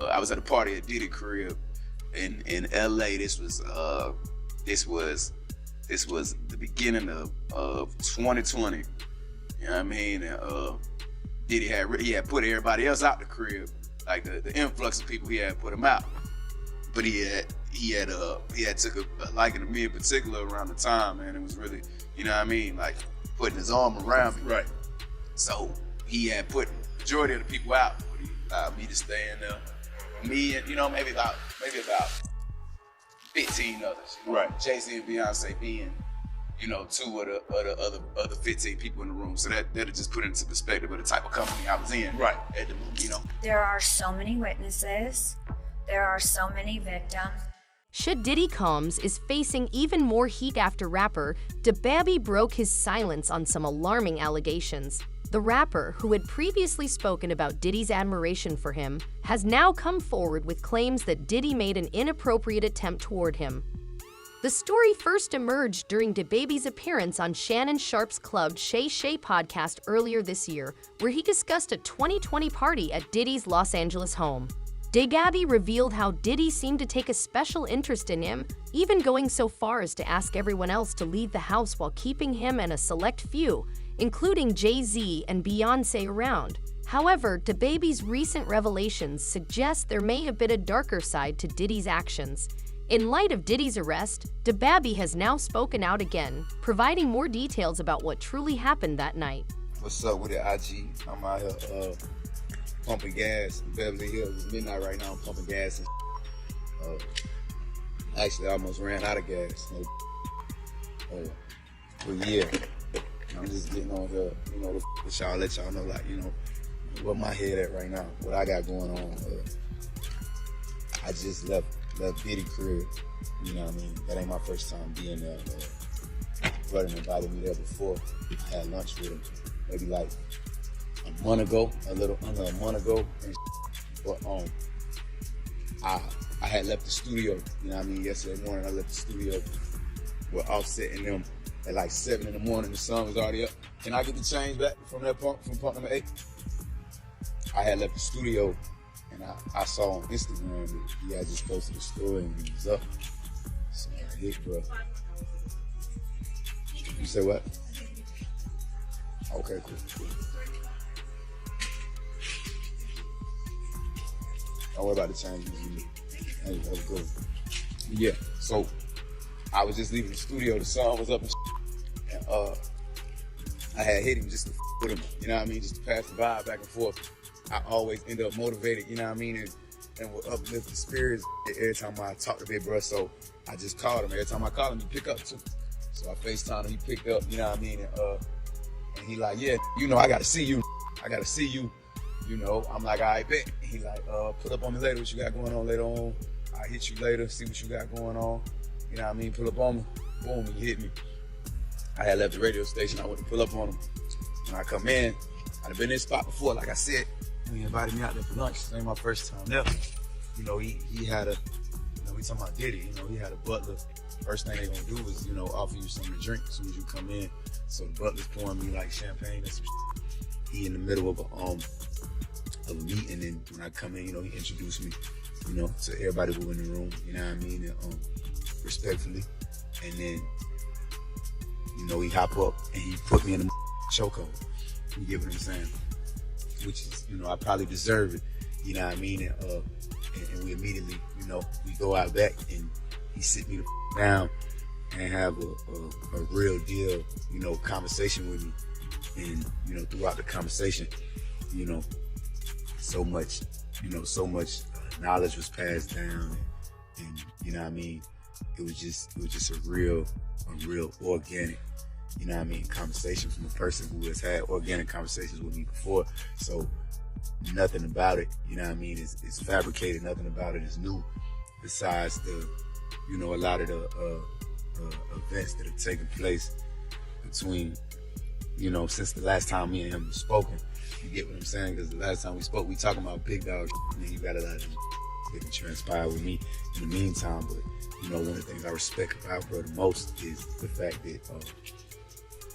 I was at a party at Diddy crib in LA. This was the beginning of 2020. You know what I mean? And, Diddy had put everybody else out the crib, like the influx of people he had put them out. But he had took a liking to me in particular around the time, man. It was really, you know what I mean, like putting his arm around me. Right. So he had put the majority of the people out, but he allowed me to stay in there. Me and, you know, maybe about 15 others. You know? Right. Jay-Z and Beyonce being, you know, two of the other 15 people in the room. So that'll just put into perspective of the type of company I was in. Right. At the moment, you know. There are so many witnesses. There are so many victims. Should Diddy Combs is facing even more heat after rapper DaBaby broke his silence on some alarming allegations. The rapper, who had previously spoken about Diddy's admiration for him, has now come forward with claims that Diddy made an inappropriate attempt toward him. The story first emerged during DaBaby's appearance on Shannon Sharpe's Club Shay Shay podcast earlier this year, where he discussed a 2020 party at Diddy's Los Angeles home. DaBaby revealed how Diddy seemed to take a special interest in him, even going so far as to ask everyone else to leave the house while keeping him and a select few, including Jay-Z and Beyonce, around. However, DaBaby's recent revelations suggest there may have been a darker side to Diddy's actions. In light of Diddy's arrest, DaBaby has now spoken out again, providing more details about what truly happened that night. What's up with it, IG? I'm out here pumping gas in Beverly Hills. It's midnight right now. I'm pumping gas and actually I almost ran out of gas. But yeah, I'm just getting on here, you know, with y'all, let y'all know, like, you know, where my head at right now, what I got going on. I just left Diddy crib, you know what I mean? That ain't my first time being there. Brother invited me there before. I had lunch with him, maybe like a month ago, a little under a month ago. But I had left the studio, you know what I mean? Yesterday morning I left the studio. We're Offset and them at like 7 in the morning. The sun was already up. Can I get the change back from that pump, from pump number 8? I had left the studio and I saw on Instagram that he had just posted a story and he was up. So I hit, bro. You say what? Okay, cool. Don't worry about the changes. Hey, that was good. Yeah, so I was just leaving the studio. The sun was up and I had hit him just to with him. You know what I mean? Just to pass the vibe back and forth. I always end up motivated. You know what I mean? And will uplift the spirits every time I talk to Big Bro. So I just called him. Every time I call him, he pick up too. So I FaceTimed him. He picked up. You know what I mean? And he like, yeah, you know, I gotta see you. I gotta see you. You know, I'm like, all right, bet. And he like, pull up on me later, what you got going on later on. I'll hit you later, see what you got going on. You know what I mean? Pull up on me, boom, and you hit me. I had left the radio station, I went to pull up on him. When I come in, I'd been in this spot before, like I said. He invited me out there for lunch. This ain't my first time there. You know, he had a, you know, we talking about Diddy, you know, he had a butler. First thing they gonna do is, you know, offer you something to drink as soon as you come in. So the butler's pouring me like champagne and some shit. He in the middle of a meeting, and when I come in, you know, he introduced me, you know, to everybody who in the room, you know what I mean, and respectfully. And then, you know, he hop up and he put me in the chokehold. You get what I'm saying? Which is, you know, I probably deserve it, you know what I mean? And we immediately, you know, we go out back and he sit me the down and have a real deal, you know, conversation with me. And, you know, throughout the conversation, you know, so much knowledge was passed down, and you know what I mean. It was just a real organic, you know what I mean, conversation from a person who has had organic conversations with me before. So nothing about it, you know what I mean, is fabricated. Nothing about it is new, besides the, you know, a lot of the events that have taken place between, you know, since the last time me and him have spoken. You get what I'm saying? Because the last time we spoke, we talking about big dog shit, and then you got a lot of that can transpire with me in the meantime. But, you know, one of the things I respect about bro the most is the fact that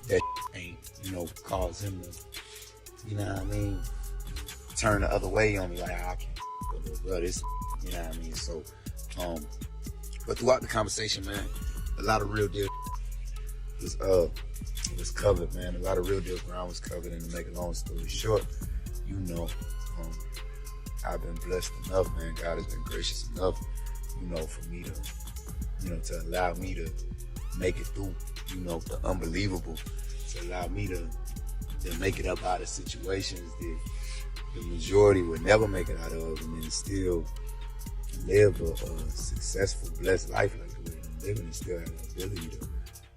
that ain't, you know, caused him to, you know what I mean, turn the other way on me. Like, I can't bro, this, you know what I mean? So, but throughout the conversation, man, a lot of real deal was covered, man. A lot of real deal ground was covered, and to make a long story short, you know, I've been blessed enough, man. God has been gracious enough, you know, for me to, you know, to allow me to make it through, you know, the unbelievable, to allow me to make it up out of situations that the majority would never make it out of, and then still live a successful, blessed life like the way I'm living, and still have the ability to,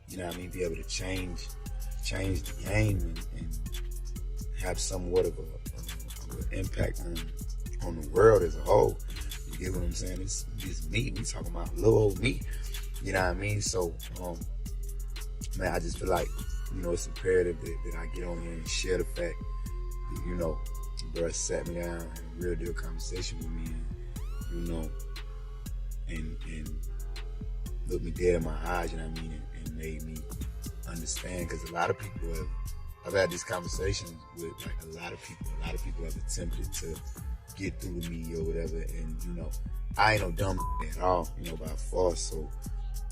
you know what I mean, be able to change the game and have somewhat of an impact on the world as a whole. You get what I'm saying? It's me. We talking about little old me. You know what I mean? So, man, I just feel like, you know, it's imperative that I get on here and share the fact that, you know, bruh sat me down and had a real deal conversation with me, and, you know, and looked me dead in my eyes, you know what I mean, and made me understand, because a lot of people I've had these conversations with, like, a lot of people have attempted to get through to me or whatever, and, you know, I ain't no dumb at all, you know, by far, so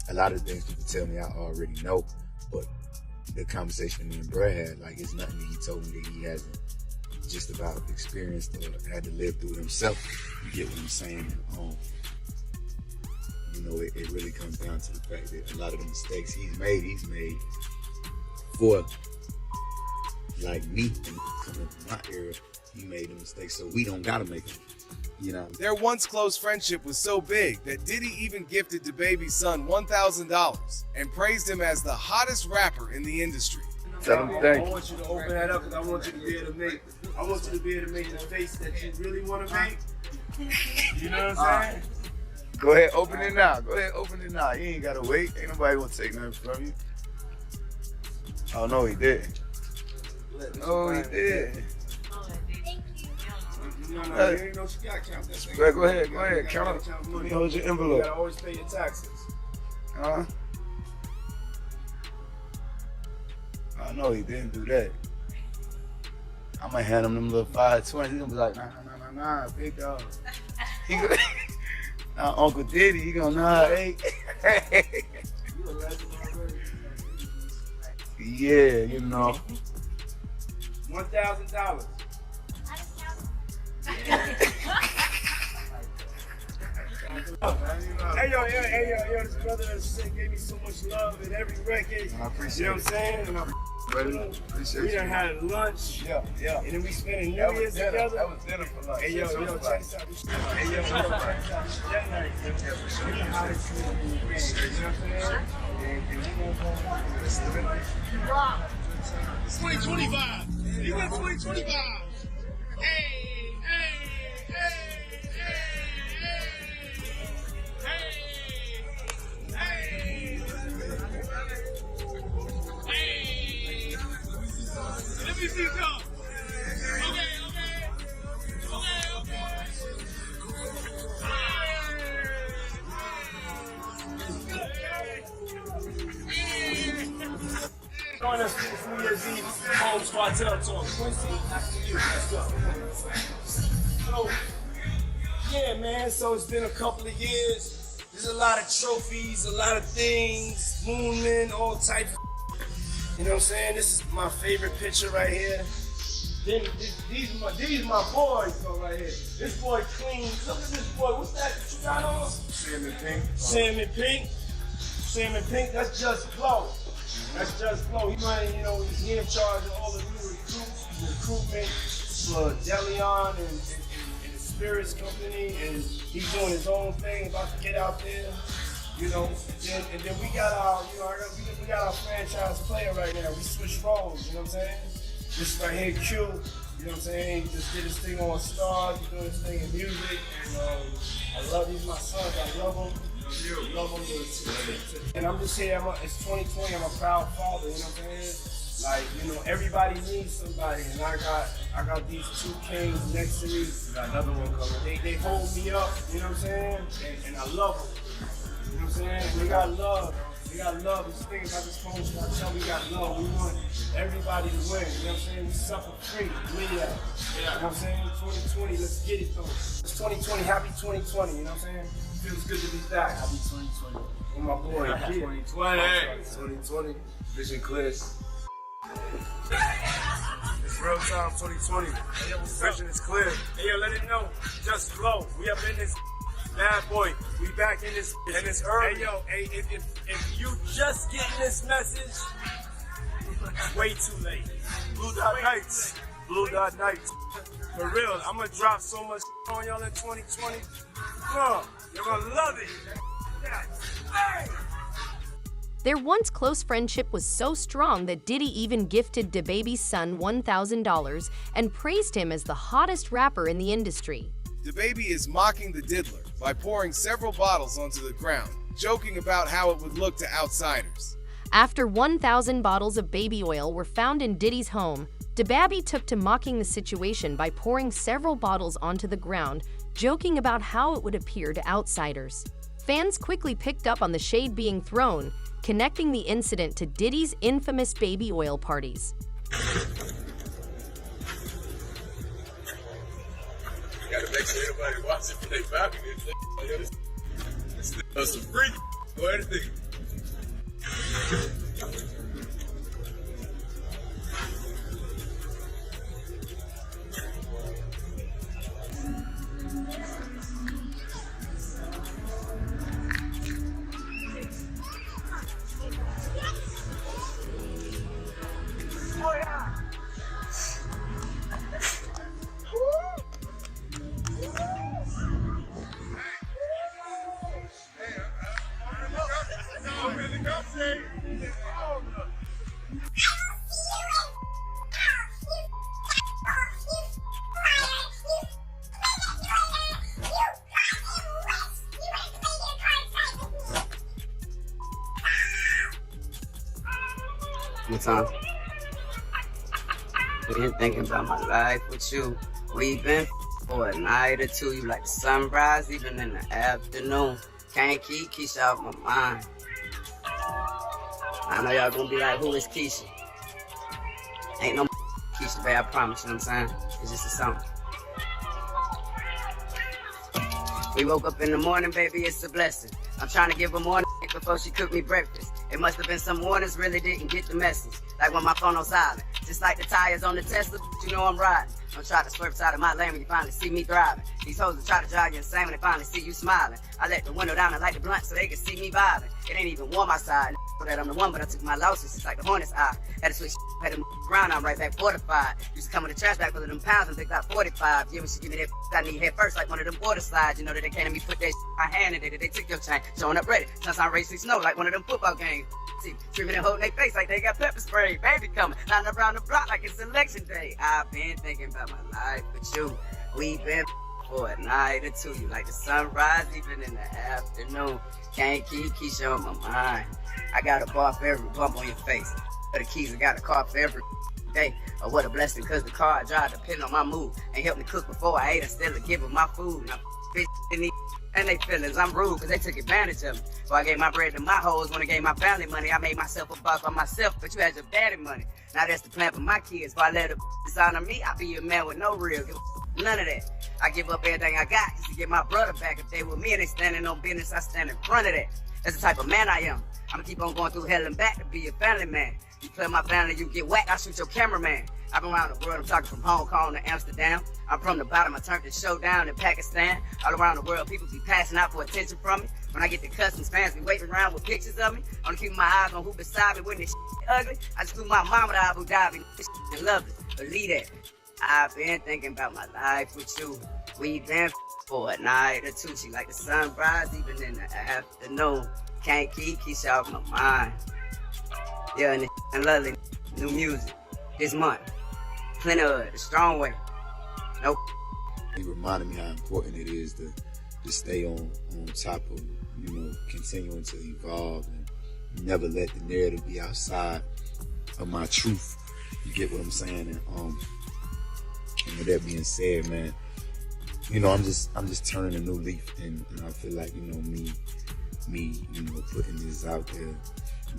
a lot of the things people tell me I already know, but the conversation me and Brad had, like, it's nothing that he told me that he hasn't just about experienced or had to live through himself. You get what I'm saying? You know, it really comes down to the fact that a lot of the mistakes he's made for, like me, and coming from my era, he made the mistakes so we don't gotta make them. You know? Their once close friendship was so big that Diddy even gifted DaBaby's son $1,000 and praised him as the hottest rapper in the industry. Tell him thank you. I want you to open that up, because I want you to be able to make the face that you really want to make. You know what I'm saying? Go ahead, open it now. You ain't gotta wait. Ain't nobody gonna take nothing from you. Oh, no, he didn't. No, he did. No, you ain't know she got count that thing. Go ahead. Count up. Let me hold your You envelope. gotta always pay your taxes. Oh, no, he didn't do that. I might hand him them little 520s. He's gonna be like, nah, big dog. He gonna, Uncle Diddy, he gonna, hey. You a legend already. Yeah, you know. $1,000. Hey yo, this brother gave me so much love in every record. I appreciate You know what I'm saying? And Appreciate we you. done had lunch. Yeah. And then we spent New That was Year's dinner. together. That was dinner for lunch. Hey yo, check this out. Hey yo, check this out. That night, you know how this is. You know what I'm saying? And we gonna go. 2025. You got 2025. Hey. Let me see some. Okay. Join us for New Year's Eve home cartel tour. Quincy, after you. Let's go. So, yeah, man. So it's been a couple of years. There's a lot of trophies, a lot of things, moonmen, all types. You know what I'm saying? This is my favorite picture right here. Then these are my boys though right here. This boy clean. Look at this boy. What's that you got on? Salmon pink. That's Just Flow. He in charge of all the new recruitment for Delion and the Spirits Company, and he's doing his own thing, about to get out there. You know, and then we got our, we got our franchise player right now. We switch roles, you know what I'm saying? This right here, Q, you know what I'm saying? He just did his thing on Stars, he's doing his thing in music, and I love these my sons, I love them. And I'm just here, it's 2020, I'm a proud father, you know what I'm saying? Like, you know, everybody needs somebody, and I got these two kings next to me. We got another one coming. They hold me up, you know what I'm saying? And I love them. You know what I'm saying? They got love. got love. This thing about this phone, I tell we got love. We want everybody to win. You know what I'm saying? We suffer free. You know what I'm saying? 2020, let's get it though. It's 2020, happy 2020, you know what I'm saying? Feels good to be back. Happy 2020. With my boy, 2020. Vision clear. It's real time 2020. Hey, yo, vision is clear. Hey, yo, let it know. Just flow. We up in this bad boy. We back in this early. Hey, yo, hey, if you just getting this message, it's way too late. Blue Dot Nights. Blue Dot Nights. For real, I'm gonna drop so much on y'all in 2020. You're gonna love it. Hey! Their once close friendship was so strong that Diddy even gifted DaBaby's son $1,000 and praised him as the hottest rapper in the industry. DaBaby is mocking the diddler by pouring several bottles onto the ground, joking about how it would look to outsiders. After 1,000 bottles of baby oil were found in Diddy's home, DaBaby took to mocking the situation by pouring several bottles onto the ground, joking about how it would appear to outsiders. Fans quickly picked up on the shade being thrown, connecting the incident to Diddy's infamous baby oil parties. Gotta make sure everybody watching for their balcony. It's some freak or anything. What time? Been thinking about my life with you. We've been for a night or two. You like the sunrise, even in the afternoon. Can't keep Keisha off my mind. I know y'all gonna be like, who is Keisha? Ain't no Keisha, babe, I promise, you know what I'm saying? It's just a song. We woke up in the morning, baby, it's a blessing. I'm trying to give her more before she cooked me breakfast. It must have been some warnings, really didn't get the message. Like when my phone on silent. Just like the tires on the Tesla, you know I'm riding. Don't try to swerve out of my lane when you finally see me thriving. These hoes will try to drive you insane when they finally see you smiling. I let the window down and light the blunt so they can see me vibing. It ain't even warm outside, know that I'm the one, but I took my losses. It's like the hornet's eye. Had to switch, had to ground, I'm right back fortified. Used to come with a trash bag full of them pounds and picked out 45. Yeah, when she give me that I need head first like one of them water slides. You know that they can't let me put that my hand in it. They took your chain, showing up ready. Sunshine racing snow like one of them football games. See, screaming and holding their face like they got pepper spray. Baby coming, lining around the block like it's election day. I've been thinking about my life with you. We've been for a night or two. You like the sunrise even in the afternoon. Can't keep Keisha on my mind. I got a bar for every bump on your face. For the keys, I got a car for every day. Oh, what a blessing, cause the car I drive depend on my mood. Ain't helped me cook before I ate instead of giving my food. Now, bitch, and they feelings, I'm rude cause they took advantage of me. So I gave my bread to my hoes when I gave my family money. I made myself a boss by myself, but you had your daddy money. Now that's the plan for my kids. If I let a dishonor me, I'll be a man with no real, none of that. I give up everything I got just to get my brother back. If they with me and they standing on business, I stand in front of that. That's the type of man I am. I'ma keep on going through hell and back to be a family man. You play my family, you get whacked, I shoot your cameraman. I've been around the world, I'm talking from Hong Kong to Amsterdam. I'm from the bottom, I turned the show down in Pakistan. All around the world, people be passing out for attention from me. When I get to customs, fans be waiting around with pictures of me. I'm keeping my eyes on who beside me when this ugly. I just flew my mama to Abu Dhabi, this is lovely, believe that. I've been thinking about my life with you. We've been for a night or two. She like the sunrise even in the afternoon. Can't keep Keisha off my mind. Yeah, and it's lovely new music this month. Plenty of it, the strong way. Nope. He reminded me how important it is to stay on top of, continuing to evolve and never let the narrative be outside of my truth. You get what I'm saying? And with that being said, man, I'm just turning a new leaf, and I feel like, me me, putting this out there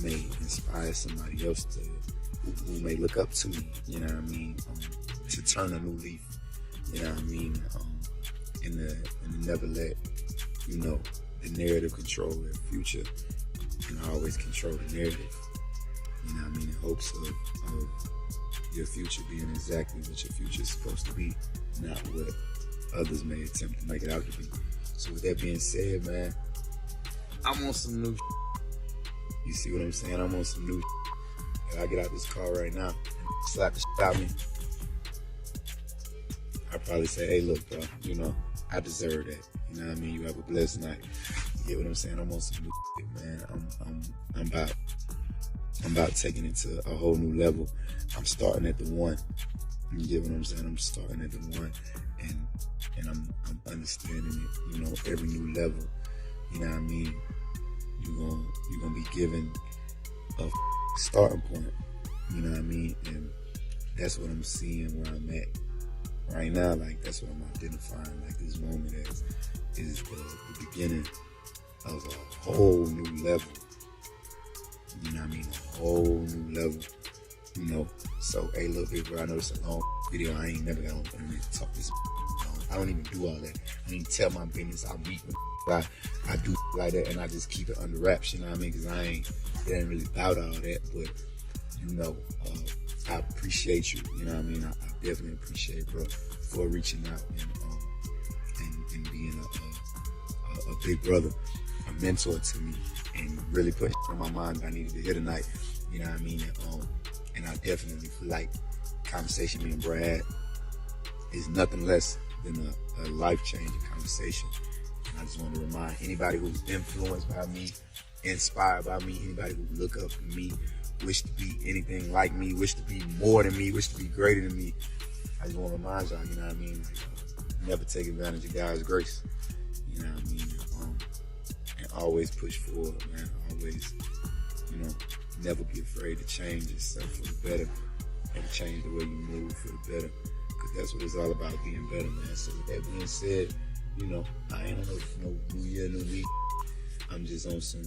may inspire somebody else who may look up to me, you know what I mean, to turn a new leaf, you know what I mean, and never let, the narrative control their future, and always control the narrative, you know what I mean, in hopes of your future being exactly what your future is supposed to be, not what others may attempt to make it out to be. So with that being said, man, I'm on some new You see what I'm saying? I'm on some new and I get out this car right now and slap the out of me. I'd probably say, hey, look, bro, I deserve that. You know what I mean? You have a blessed night. You get what I'm saying? I'm on some new shit, man. I'm about taking it to a whole new level. I'm starting at the one. You get what I'm saying? I'm starting at the one, and I'm understanding it. Every new level. You know what I mean? You're gonna be given a starting point. You know what I mean? And that's what I'm seeing where I'm at right now. Like that's what I'm identifying. Like this moment is the beginning of a whole new level. You know what I mean? A whole new level. So hey, look, big bro, I know it's a long video. I ain't never got on the internet to talk this. I don't even do all that. I don't even tell my business. I meet with I do like that, and I just keep it under wraps. You know what I mean? Because it ain't really about all that. But I appreciate you. You know what I mean? I definitely appreciate, bro, for reaching out and being a big brother, a mentor to me, and really putting on my mind that I needed to hear tonight. You know what I mean? And I definitely feel like conversation me and Brad is nothing less than a life-changing conversation. And I just want to remind anybody who's influenced by me, inspired by me, anybody who look up to me, wish to be anything like me, wish to be more than me, wish to be greater than me. I just want to remind y'all, you know what I mean? Like, never take advantage of God's grace. You know what I mean? And always push forward, man. Always, never be afraid to change yourself for the better and change the way you move for the better. Because that's what it's all about, being better, man. So with that being said, I ain't on no new year, new week. I'm just on some,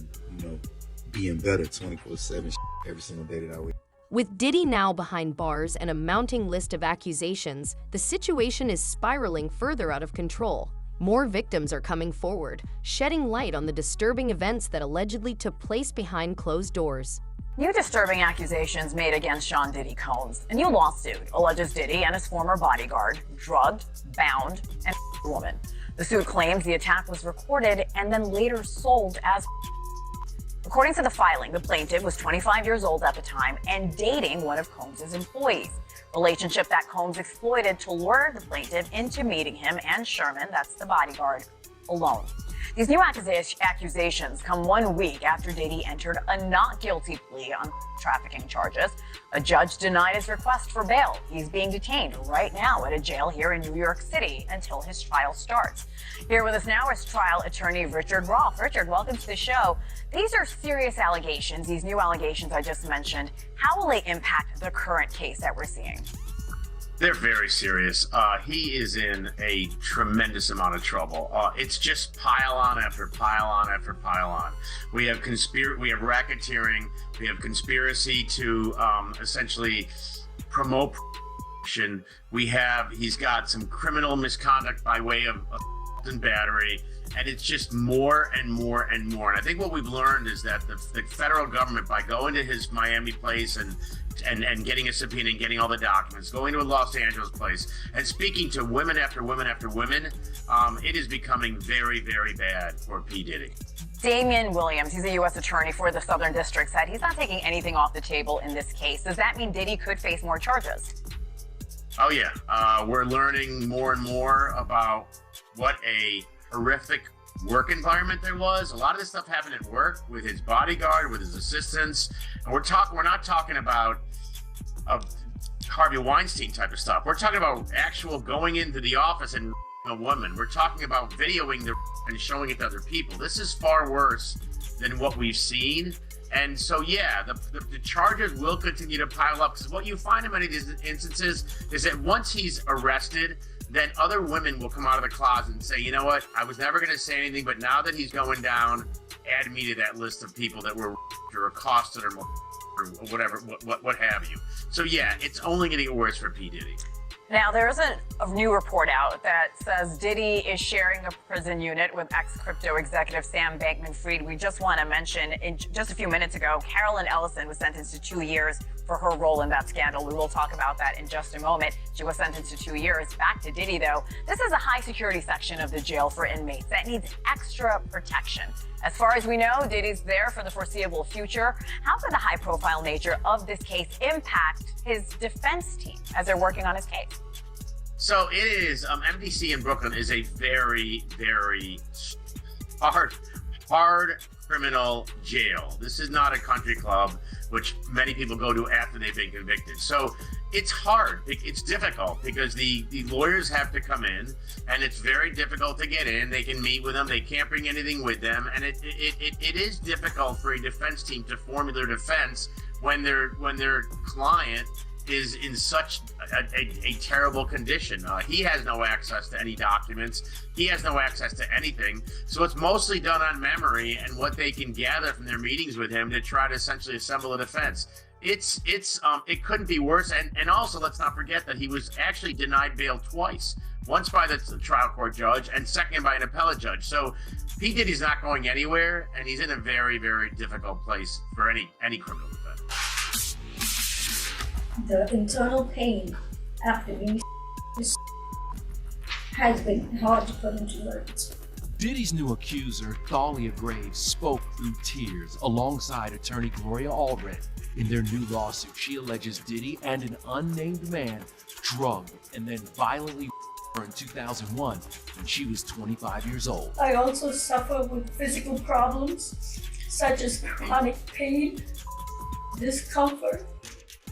being better 24/7 every single day that I wake. With Diddy now behind bars and a mounting list of accusations, the situation is spiraling further out of control. More victims are coming forward, shedding light on the disturbing events that allegedly took place behind closed doors. New disturbing accusations made against Sean Diddy Combs. A new lawsuit alleges Diddy and his former bodyguard drugged, bound, and a woman. The suit claims the attack was recorded and then later sold as. According to the filing, the plaintiff was 25 years old at the time and dating one of Combs' employees. Relationship that Combs exploited to lure the plaintiff into meeting him and Sherman, that's the bodyguard, alone. These new accusations come 1 week after Diddy entered a not guilty plea on trafficking charges. A judge denied his request for bail. He's being detained right now at a jail here in New York City until his trial starts. Here with us now is trial attorney Richard Roth. Richard, welcome to the show. These are serious allegations, these new allegations I just mentioned. How will they impact the current case that we're seeing? They're very serious. He is in a tremendous amount of trouble. It's just pile on after pile on after pile on. We have racketeering. We have conspiracy to essentially promote. He's got some criminal misconduct by way of battery, and it's just more and more and more. And I think what we've learned is that the federal government, by going to his Miami place and getting a subpoena and getting all the documents, going to a Los Angeles place and speaking to women after women after women, it is becoming very, very bad for P. Diddy. Damian Williams, he's a U.S. attorney for the Southern District, said he's not taking anything off the table in this case. Does that mean Diddy could face more charges? Oh, yeah. We're learning more and more about what a horrific work environment there was. A lot of this stuff happened at work with his bodyguard, with his assistants. And we're not talking about Harvey Weinstein type of stuff. We're talking about actual going into the office and a woman. We're talking about videoing and showing it to other people. This is far worse than what we've seen. And so, yeah, the charges will continue to pile up, because what you find in many of these instances is that once he's arrested, then other women will come out of the closet and say, you know what, I was never going to say anything, but now that he's going down, add me to that list of people that were or accosted or whatever, what have you. So yeah, it's only going to get worse for P. Diddy. Now, there's a new report out that says Diddy is sharing a prison unit with ex-crypto executive Sam Bankman-Fried. We just want to mention, just a few minutes ago, Carolyn Ellison was sentenced to 2 years for her role in that scandal. We will talk about that in just a moment. She was sentenced to 2 years. Back to Diddy, though. This is a high-security section of the jail for inmates that needs extra protection. As far as we know, Diddy's there for the foreseeable future. How could the high-profile nature of this case impact his defense team as they're working on his case? So it is, MDC in Brooklyn is a very, very hard criminal jail. This is not a country club, which many people go to after they've been convicted. So it's hard, it's difficult because the lawyers have to come in and it's very difficult to get in. They can meet with them, they can't bring anything with them. And it is difficult for a defense team to form their defense when their client is in such a terrible condition. He has no access to any documents. He has no access to anything. So it's mostly done on memory and what they can gather from their meetings with him to try to essentially assemble a defense. It couldn't be worse. And also, let's not forget that he was actually denied bail twice. Once by the trial court judge and second by an appellate judge. So P. Diddy's not going anywhere, and he's in a very, very difficult place for any criminal defense. The internal pain after being has been hard to put into words. Diddy's new accuser, Thalia Graves, spoke through tears alongside attorney Gloria Allred. In their new lawsuit, she alleges Diddy and an unnamed man drugged and then violently her in 2001 when she was 25 years old. I also suffer with physical problems such as chronic pain, discomfort.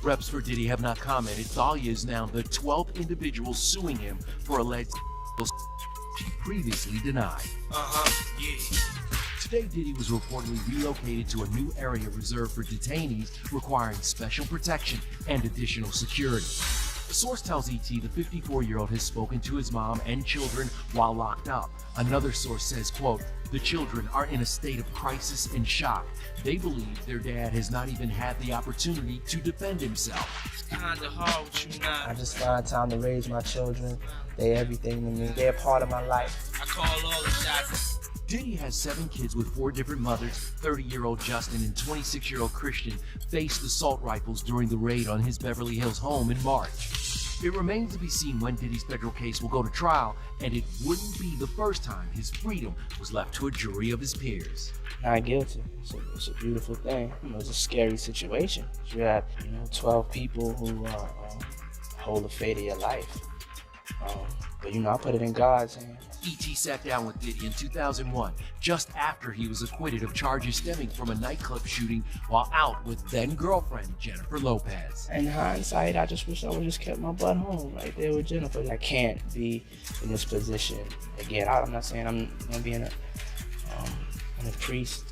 Reps for Diddy have not commented. Thalia is now the 12th individual suing him for alleged she previously denied. Today, Diddy was reportedly relocated to a new area reserved for detainees requiring special protection and additional security. A source tells ET the 54-year-old has spoken to his mom and children while locked up. Another source says, quote, the children are in a state of crisis and shock. They believe their dad has not even had the opportunity to defend himself. It's kinda hard with you now. I just find time to raise my children. They're everything to me. They're a part of my life. I call all the shots. Diddy has 7 kids with 4 different mothers. 30-year-old Justin and 26-year-old Christian faced assault rifles during the raid on his Beverly Hills home in March. It remains to be seen when Diddy's federal case will go to trial, and it wouldn't be the first time his freedom was left to a jury of his peers. Not guilty. It's a beautiful thing. It's a scary situation. You have 12 people who hold the fate of your life. But I put it in God's hands. E.T. sat down with Diddy in 2001, just after he was acquitted of charges stemming from a nightclub shooting while out with then-girlfriend Jennifer Lopez. In hindsight, I just wish I would just kept my butt home right there with Jennifer. I can't be in this position again. I'm not saying I'm gonna be a priest.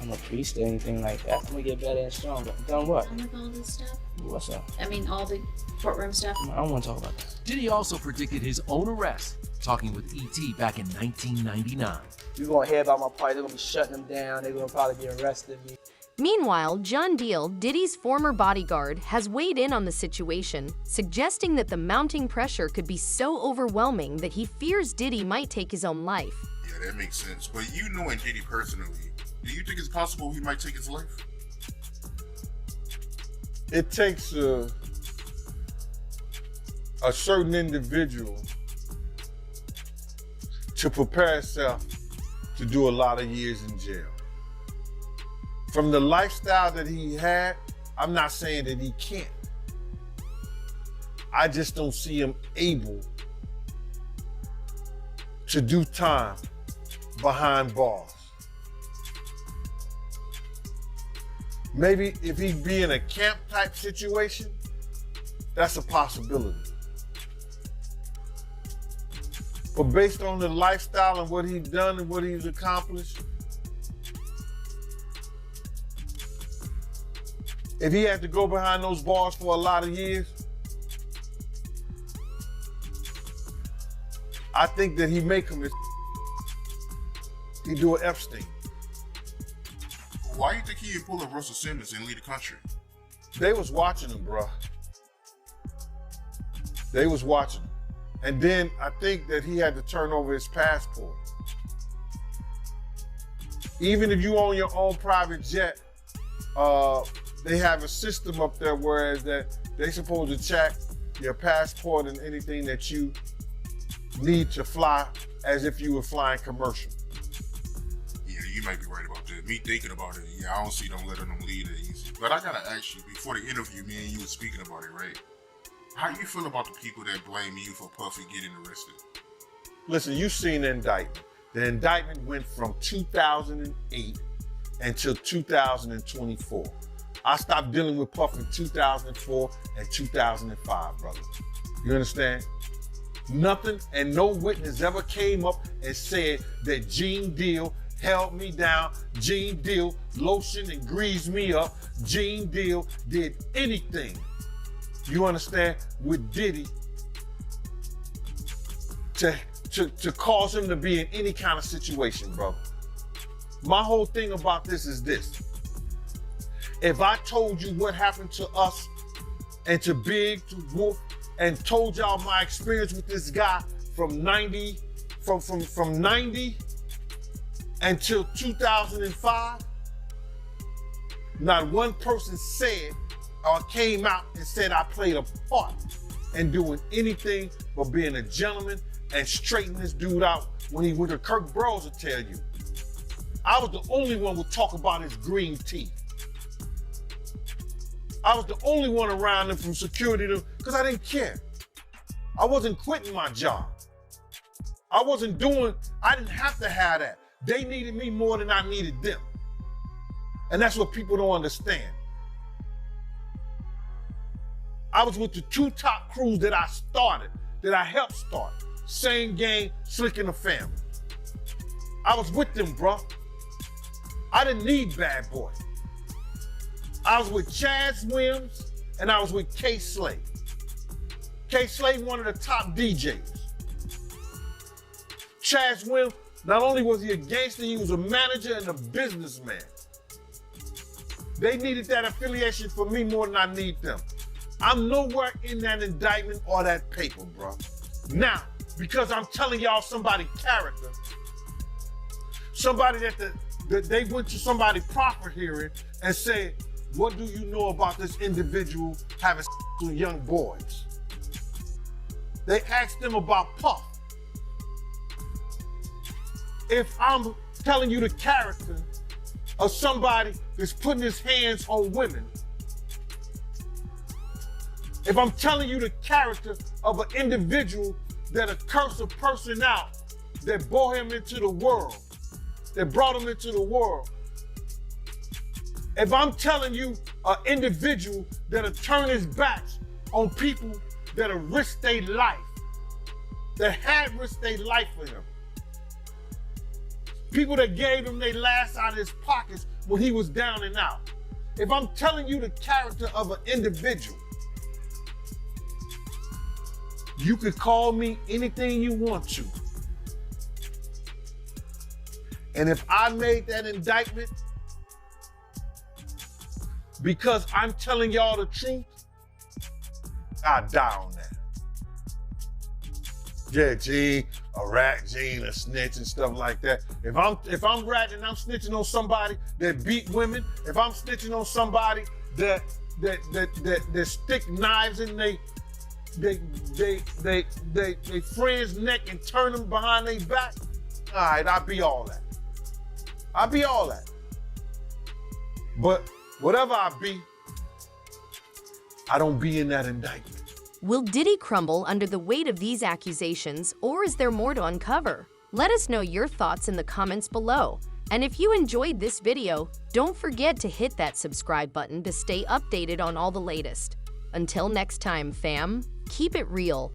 I'm a priest or anything like that. I'm gonna get better and stronger. Done what? With all this stuff? What's up? I mean, all the courtroom stuff. I don't want to talk about that. Diddy also predicted his own arrest, talking with E.T. back in 1999. You're gonna hear about my party. They're gonna be shutting them down. They're gonna probably be arresting me. Meanwhile, John Deal, Diddy's former bodyguard, has weighed in on the situation, suggesting that the mounting pressure could be so overwhelming that he fears Diddy might take his own life. Yeah, that makes sense. But knowing Diddy personally, do you think it's possible he might take his life? It takes a certain individual to prepare himself to do a lot of years in jail. From the lifestyle that he had, I'm not saying that he can't. I just don't see him able to do time behind bars. Maybe if he'd be in a camp type situation, that's a possibility. But based on the lifestyle and what he's done and what he's accomplished, if he had to go behind those bars for a lot of years, I think that he may commit. He do an Epstein. Why you think he didn't pull up Russell Simmons and leave the country? They was watching him, bro. They was watching him. And then I think that he had to turn over his passport. Even if you own your own private jet, they have a system up there whereas that they supposed to check your passport and anything that you need to fly as if you were flying commercial. Yeah, you might be right about that. Me thinking about it, yeah, I don't see them letting them lead it easy. But I gotta ask you, before the interview, me and you were speaking about it, right? How you feel about the people that blame you for Puffy getting arrested? Listen, you've seen the indictment. The indictment went from 2008 until 2024. I stopped dealing with Puff in 2004 and 2005, brother. You understand? Nothing and no witness ever came up and said that Gene Deal held me down, Gene Deal lotioned and greased me up, Gene Deal did anything, you understand, with Diddy to cause him to be in any kind of situation, bro. My whole thing about this is this. If I told you what happened to us and to Big, to Wolf, and told y'all my experience with this guy from 90 until 2005, not one person said or came out and said I played a part in doing anything but being a gentleman and straightening this dude out when he went to Kirk Bros will tell you. I was the only one who would talk about his green tea. I was the only one around him from security because I didn't care. I wasn't quitting my job. I didn't have to have that. They needed me more than I needed them. And that's what people don't understand. I was with the two top crews that I helped start. Same Gang, Slick and the Family. I was with them, bro. I didn't need Bad Boy. I was with Chaz Williams and I was with K Slay. K Slay, one of the top DJs. Chaz Williams, not only was he a gangster, he was a manager and a businessman. They needed that affiliation for me more than I need them. I'm nowhere in that indictment or that paper, bro. Now, because I'm telling y'all somebody's character, somebody that they went to somebody proper hearing and said, what do you know about this individual having sex with young boys? They asked them about Puff. If I'm telling you the character of somebody that's putting his hands on women, if I'm telling you the character of an individual that'll curse a person out that brought him into the world, if I'm telling you an individual that'll turn his back on people that'll risk their life, that had risked their life for him, people that gave him their last out of his pockets when he was down and out. If I'm telling you the character of an individual, you could call me anything you want to. And if I made that indictment because I'm telling y'all the truth, I die on that. Yeah, Gene, a rat, Gene, a snitch and stuff like that. If I'm ratting and I'm snitching on somebody that beat women, if I'm snitching on somebody that stick knives in they friend's neck and turn them behind their back, all right, I'll be all that. But whatever I be, I don't be in that indictment. Will Diddy crumble under the weight of these accusations, or is there more to uncover? Let us know your thoughts in the comments below. And if you enjoyed this video, don't forget to hit that subscribe button to stay updated on all the latest. Until next time, fam, keep it real.